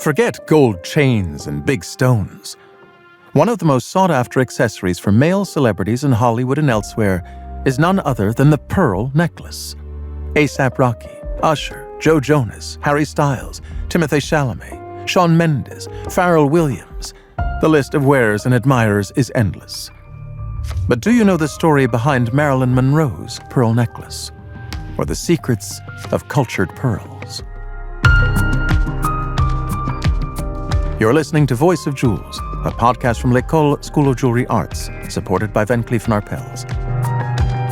Forget gold chains and big stones. One of the most sought-after accessories for male celebrities in Hollywood and elsewhere is none other than the pearl necklace. A$AP Rocky, Usher, Joe Jonas, Harry Styles, Timothée Chalamet, Shawn Mendes, Pharrell Williams. The list of wearers and admirers is endless. But do you know the story behind Marilyn Monroe's pearl necklace? Or the secrets of cultured pearls? You're listening to Voice of Jewels, a podcast from L'École School of Jewelry Arts, supported by Cleef Arpels.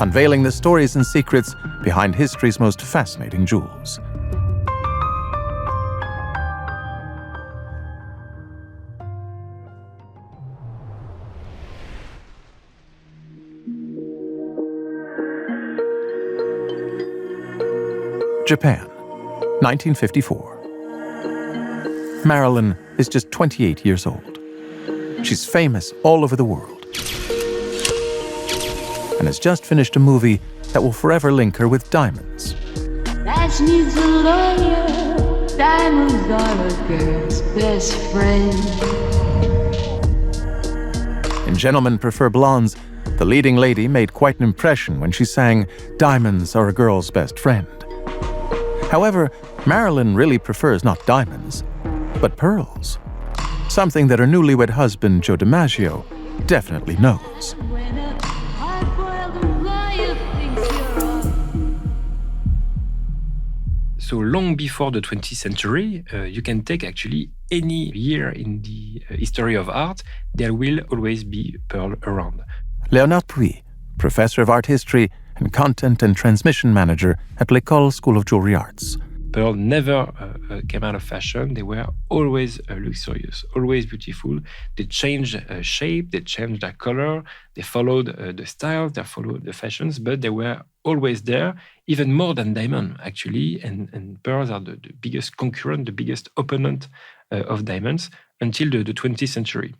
Unveiling the stories and secrets behind history's most fascinating jewels. Japan, 1954. Marilyn is just 28 years old. She's famous all over the world and has just finished a movie that will forever link her with diamonds. That needs a lawyer. Diamonds are a girl's best friend. In Gentlemen Prefer Blondes, the leading lady made quite an impression when she sang "Diamonds are a girl's best friend." However, Marilyn really prefers not diamonds, but pearls. Something that her newlywed husband, Joe DiMaggio, definitely knows. So long before the 20th century, you can take actually any year in the history of art, there will always be pearl around. Léonard Pouy, professor of art history and content and transmission manager at L'École School of Jewelry Arts. Pearl never came out of fashion. They were always luxurious, always beautiful. They changed shape, they changed their color, they followed the styles, they followed the fashions, but they were always there, even more than diamond, actually. And pearls are the biggest concurrent, the biggest opponent of diamonds until the 20th century.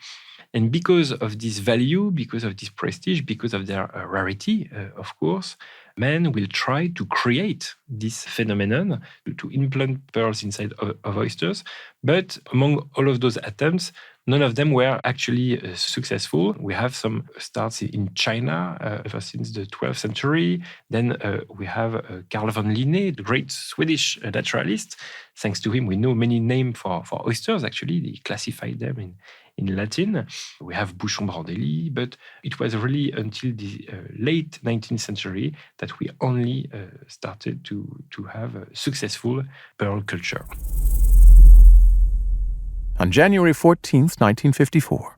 And because of this value, because of this prestige, because of their rarity, of course, men will try to create this phenomenon, to implant pearls inside of oysters. But among all of those attempts, none of them were actually successful. We have some starts in China ever since the 12th century. Then we have Carl von Linné, the great Swedish naturalist. Thanks to him, we know many names for oysters, actually. They classified them in Latin. We have Bouchon-Brandelli, but it was really until the late 19th century that we only started to have a successful pearl culture. On January 14th, 1954,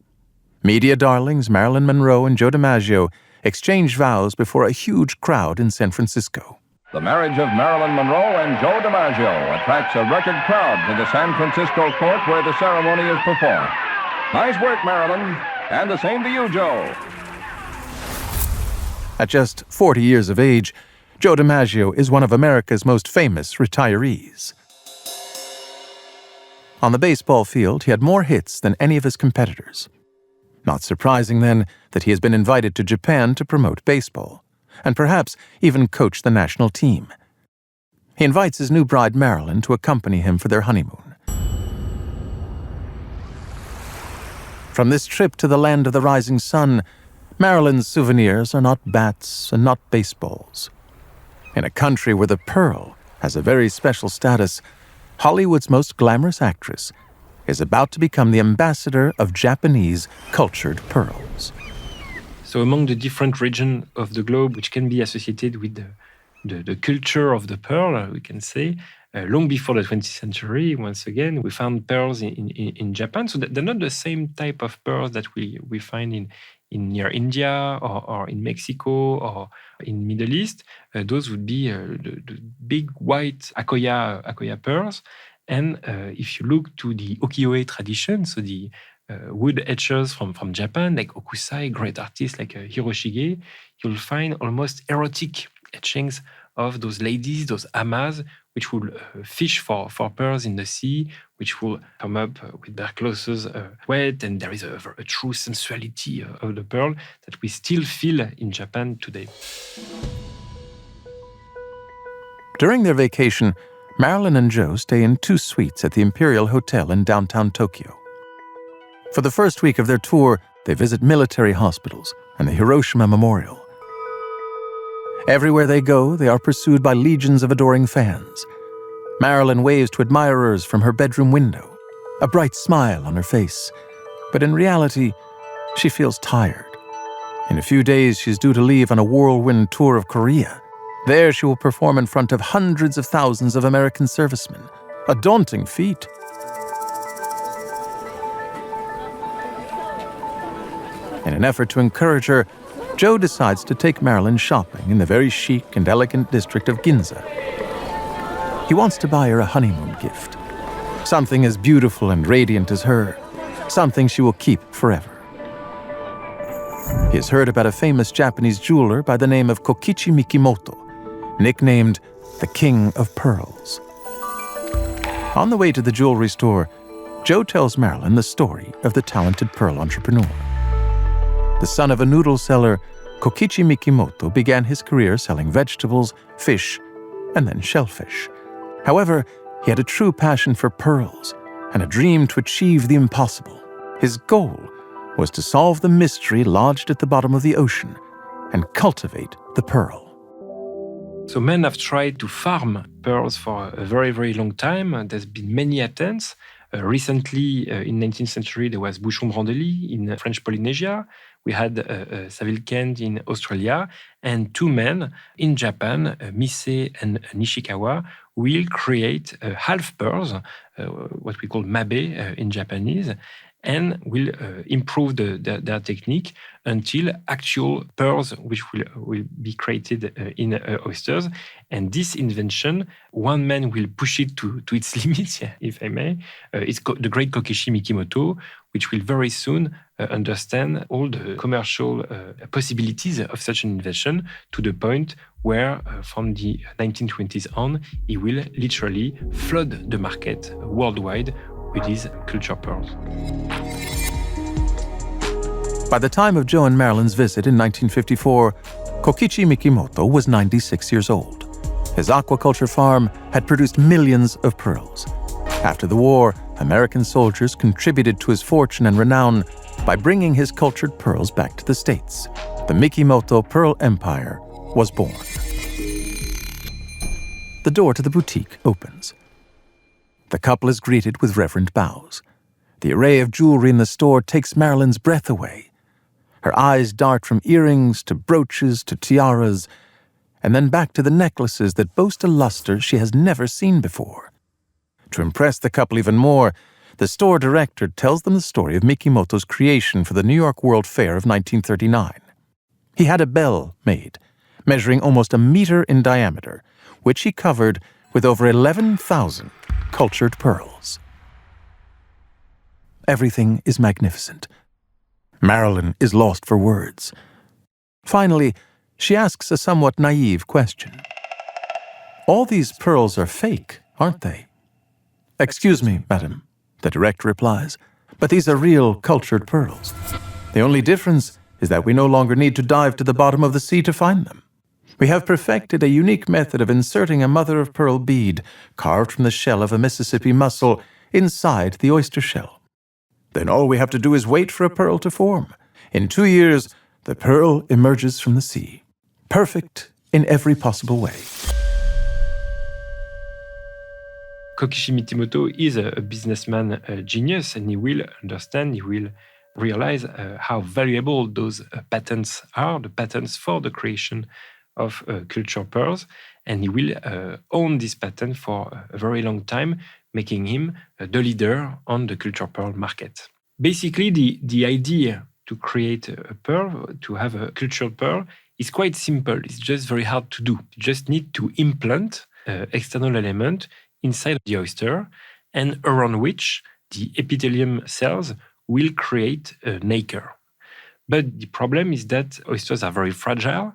media darlings Marilyn Monroe and Joe DiMaggio exchanged vows before a huge crowd in San Francisco. The marriage of Marilyn Monroe and Joe DiMaggio attracts a record crowd to the San Francisco court where the ceremony is performed. Nice work, Marilyn, and the same to you, Joe. At just 40 years of age, Joe DiMaggio is one of America's most famous retirees. On the baseball field, he had more hits than any of his competitors. Not surprising, then, that he has been invited to Japan to promote baseball, and perhaps even coach the national team. He invites his new bride, Marilyn, to accompany him for their honeymoon. From this trip to the land of the rising sun, Marilyn's souvenirs are not bats and not baseballs. In a country where the pearl has a very special status, Hollywood's most glamorous actress is about to become the ambassador of Japanese cultured pearls. So among the different regions of the globe which can be associated with the culture of the pearl, we can say, long before the 20th century, once again, we found pearls in Japan. So they're not the same type of pearls that we find in near India or in Mexico or in Middle East. Those would be the big white Akoya pearls. And if you look to the ukiyo-e tradition, so the wood etchers from Japan, like Okusai, great artists like Hiroshige, you'll find almost erotic etchings of those ladies, those amas, which will fish for pearls in the sea, which will come up with their clothes wet, and there is a true sensuality of the pearl that we still feel in Japan today. During their vacation, Marilyn and Joe stay in 2 suites at the Imperial Hotel in downtown Tokyo. For the first week of their tour, they visit military hospitals and the Hiroshima Memorial. Everywhere they go, they are pursued by legions of adoring fans. Marilyn waves to admirers from her bedroom window, a bright smile on her face. But in reality, she feels tired. In a few days, she's due to leave on a whirlwind tour of Korea. There, she will perform in front of hundreds of thousands of American servicemen. A daunting feat. In an effort to encourage her, Joe decides to take Marilyn shopping in the very chic and elegant district of Ginza. He wants to buy her a honeymoon gift. Something as beautiful and radiant as her. Something she will keep forever. He has heard about a famous Japanese jeweler by the name of Kokichi Mikimoto, nicknamed the King of Pearls. On the way to the jewelry store, Joe tells Marilyn the story of the talented pearl entrepreneur. The son of a noodle seller, Kokichi Mikimoto began his career selling vegetables, fish, and then shellfish. However, he had a true passion for pearls and a dream to achieve the impossible. His goal was to solve the mystery lodged at the bottom of the ocean and cultivate the pearl. So men have tried to farm pearls for a very, very long time. There's been many attempts. Recently, in 19th century, there was Bouchon-Brandelli in French Polynesia. We had Saville Kent in Australia. And 2 men in Japan, Mise and Nishikawa, will create half pearls, what we call mabe in Japanese, and will improve their technique until actual pearls, which will be created in oysters. And this invention, one man will push it to its limits, if I may. It's the great Kokichi Mikimoto, which will very soon understand all the commercial possibilities of such an invention, to the point where from the 1920s on, he will literally flood the market worldwide with his culture pearls. By the time of Joe and Marilyn's visit in 1954, Kokichi Mikimoto was 96 years old. His aquaculture farm had produced millions of pearls. After the war, American soldiers contributed to his fortune and renown by bringing his cultured pearls back to the States. The Mikimoto Pearl Empire was born. The door to the boutique opens. The couple is greeted with reverent bows. The array of jewelry in the store takes Marilyn's breath away. Her eyes dart from earrings to brooches to tiaras, and then back to the necklaces that boast a luster she has never seen before. To impress the couple even more, the store director tells them the story of Mikimoto's creation for the New York World Fair of 1939. He had a bell made, measuring almost a meter in diameter, which he covered with over 11,000 cultured pearls. Everything is magnificent. Marilyn is lost for words. Finally, she asks a somewhat naive question. All these pearls are fake, aren't they? Excuse me, madam, the director replies, but these are real cultured pearls. The only difference is that we no longer need to dive to the bottom of the sea to find them. We have perfected a unique method of inserting a mother-of-pearl bead carved from the shell of a Mississippi mussel inside the oyster shell. Then all we have to do is wait for a pearl to form. In 2 years, the pearl emerges from the sea, perfect in every possible way. Kokichi Mikimoto is a businessman genius, and he will understand, he will realize how valuable those patents are, the patents for the creation of culture pearls, and he will own this patent for a very long time, making him the leader on the culture pearl market. Basically, the idea to create a pearl, to have a cultured pearl, is quite simple. It's just very hard to do. You just need to implant external element inside the oyster, and around which the epithelium cells will create a nacre. But the problem is that oysters are very fragile,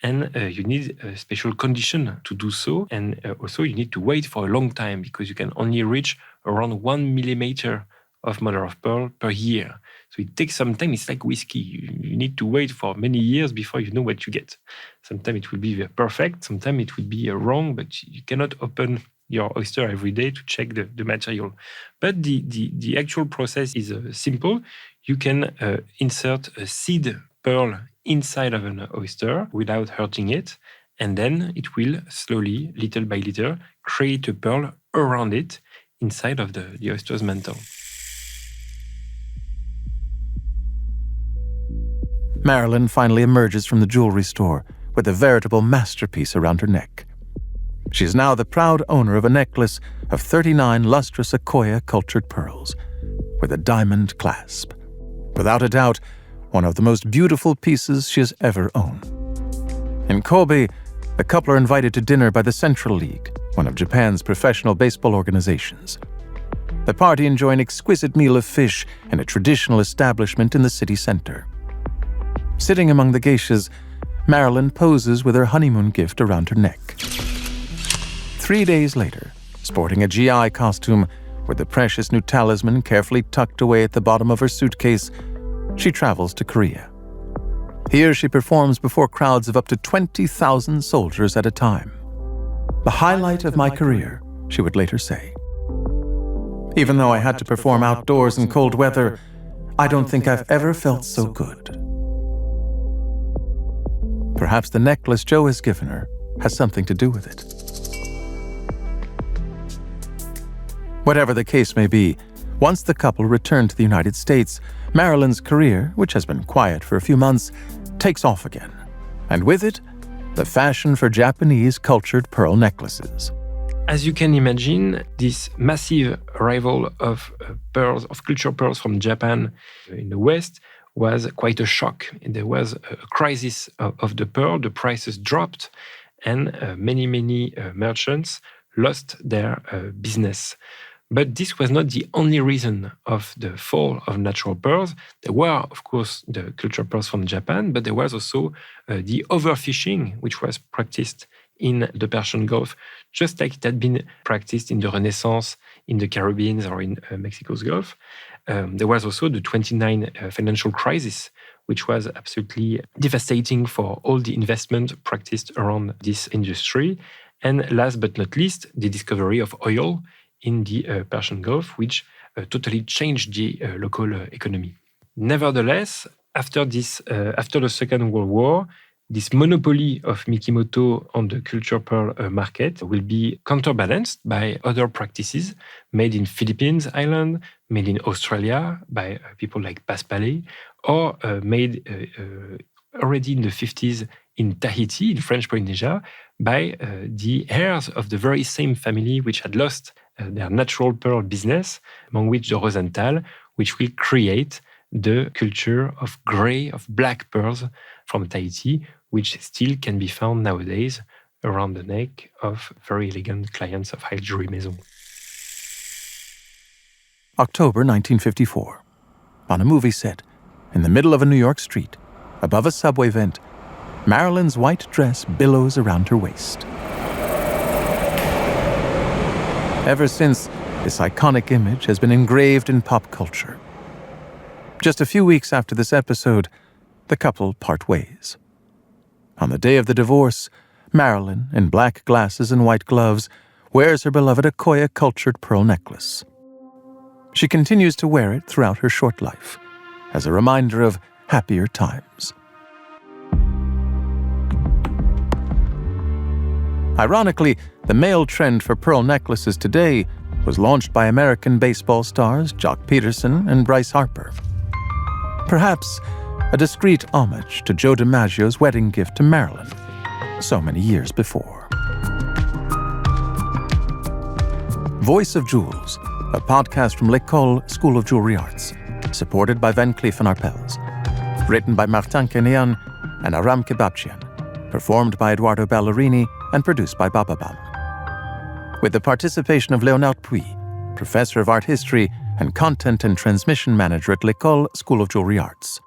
and you need a special condition to do so. And also you need to wait for a long time, because you can only reach around 1 millimeter of mother of pearl per year. So it takes some time. It's like whiskey. You need to wait for many years before you know what you get. Sometimes it will be perfect, sometimes it will be wrong, but you cannot open your oyster every day to check the material. But the actual process is simple. You can insert a seed pearl inside of an oyster without hurting it, and then it will slowly, little by little, create a pearl around it inside of the oyster's mantle. Marilyn finally emerges from the jewelry store with a veritable masterpiece around her neck. She is now the proud owner of a necklace of 39 lustrous Akoya-cultured pearls with a diamond clasp. Without a doubt, one of the most beautiful pieces she has ever owned. In Kobe, the couple are invited to dinner by the Central League, one of Japan's professional baseball organizations. The party enjoy an exquisite meal of fish in a traditional establishment in the city center. Sitting among the geishas, Marilyn poses with her honeymoon gift around her neck. 3 days later, sporting a GI costume with the precious new talisman carefully tucked away at the bottom of her suitcase, she travels to Korea. Here she performs before crowds of up to 20,000 soldiers at a time. The highlight of my career, she would later say. Even though I had to perform outdoors in cold weather, I don't think I've ever felt so good. Perhaps the necklace Joe has given her has something to do with it. Whatever the case may be, once the couple return to the United States, Marilyn's career, which has been quiet for a few months, takes off again. And with it, the fashion for Japanese cultured pearl necklaces. As you can imagine, this massive arrival of pearls, of cultured pearls from Japan in the West, was quite a shock. There was a crisis of the pearl, the prices dropped, and many merchants lost their business. But this was not the only reason of the fall of natural pearls. There were, of course, the cultured pearls from Japan, but there was also the overfishing, which was practiced in the Persian Gulf, just like it had been practiced in the Renaissance, in the Caribbean or in Mexico's Gulf. There was also the 29 financial crisis, which was absolutely devastating for all the investment practiced around this industry. And last but not least, the discovery of oil in the Persian Gulf, which totally changed the local economy. Nevertheless, after the Second World War, this monopoly of Mikimoto on the cultured pearl market will be counterbalanced by other practices made in Philippines Island, made in Australia by people like Paspalais, or made already in the 50s in Tahiti, in French Polynesia, by the heirs of the very same family which had lost their natural pearl business, among which the Rosenthal, which will create the culture of grey, of black pearls from Tahiti, which still can be found nowadays around the neck of very elegant clients of high jewelry maison. October 1954. On a movie set, in the middle of a New York street, above a subway vent, Marilyn's white dress billows around her waist. Ever since, this iconic image has been engraved in pop culture. Just a few weeks after this episode, the couple part ways. On the day of the divorce, Marilyn, in black glasses and white gloves, wears her beloved Akoya cultured pearl necklace. She continues to wear it throughout her short life, as a reminder of happier times. Ironically, the male trend for pearl necklaces today was launched by American baseball stars Jock Peterson and Bryce Harper. Perhaps a discreet homage to Joe DiMaggio's wedding gift to Marilyn so many years before. Voice of Jewels, a podcast from L'École School of Jewelry Arts, supported by Cleef Arpels. Written by Martin Quenehen and Aram Kebabdjian. Performed by Edoardo Ballerini and produced by Bababam. With the participation of Léonard Pouy, Professor of Art History and Content and Transmission Manager at L'École School of Jewelry Arts.